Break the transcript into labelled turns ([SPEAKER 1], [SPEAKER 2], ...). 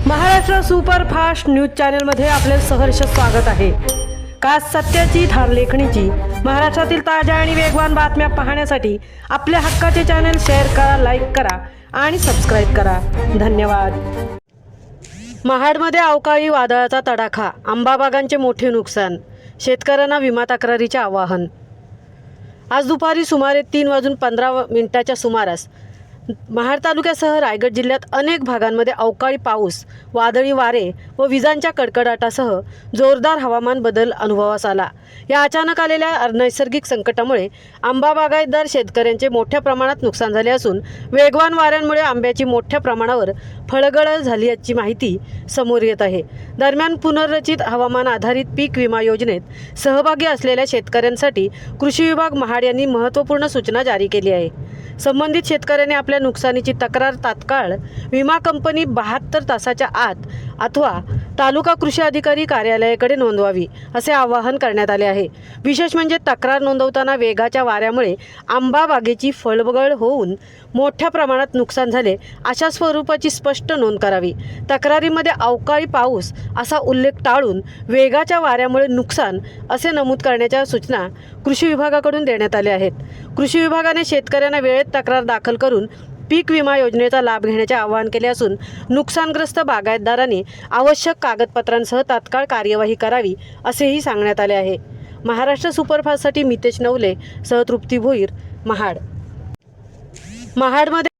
[SPEAKER 1] Maharashtra superfast news चॅनलमध्ये आपले सहर्ष स्वागत आहे। खास सत्याची थार लेखणीची महाराष्ट्रातील ताज्या आणि वेगवान बातम्या पाहण्यासाठी आपल्या हक्काचे चॅनल शेअर करा, लाईक करा आणि सबस्क्राईब करा। धन्यवाद। महाडमध्ये अवकाळी वादळाचा तडाखा, आंबा बागांचे मोठे नुकसान, शेतकऱ्यांना विमा तक्रारीचे आवाहन। आज दुपारी सुमारे 3:15 सुमारास महाड तालुक्यासह रायगड जिल्ह्यात अनेक भागांमध्ये अवकाळी पाऊस, वादळी वारे व विजांच्या कडकडाटासह जोरदार हवामान बदल अनुभवास आला। या अचानक आलेल्या नैसर्गिक संकटामुळे आंबा बागायतदार शेतकऱ्यांचे मोठ्या प्रमाणात नुकसान झाले असून वेगवान वाऱ्यांमुळे आंब्याची मोठ्या प्रमाणावर फळगळ झाली याची माहिती समोर येत आहे। दरम्यान पुनर्रचित हवामान आधारित पीक विमा योजनेत सहभागी असलेल्या शेतकऱ्यांसाठी कृषी विभाग महाड यांनी महत्त्वपूर्ण सूचना जारी केली आहे। संबंधित शेतकऱ्यांनी आपल्या नुकसानीची तक्रार तात्काळ विमा कंपनी 72 तासाच्या आत अथवा तालुका कृषी अधिकारी कार्यालयाकडे नोंदवावी असे आवाहन करण्यात आले आहे। विशेष म्हणजे तक्रार नोंदवताना वेगाच्या वाऱ्यामुळे आंबा बागेची फळगळ होऊन मोठ्या प्रमाणात नुकसान झाले अशा स्वरूपाची स्पष्ट नोंद करावी। तक्रारीमध्ये अवकाळी पाऊस असा उल्लेख टाळून वेगाच्या वाऱ्यामुळे नुकसान असे नमूद करण्याच्या सूचना कृषी विभागाकडून देण्यात आल्या आहेत। कृषी विभागाने शेतकऱ्यांना वेळेत तक्रार दाखल करून पीक विमा योजनेचा लाभ घेण्याचे आवाहन केले असून नुकसानग्रस्त बागायतदारांनी आवश्यक कागदपत्रांसह तात्काळ कार्यवाही करावी असेही सांगण्यात आले आहे। महाराष्ट्र सुपरफास्टसाठी मितेश नवले सह तृप्ती भोईर, महाड। महाडमध्ये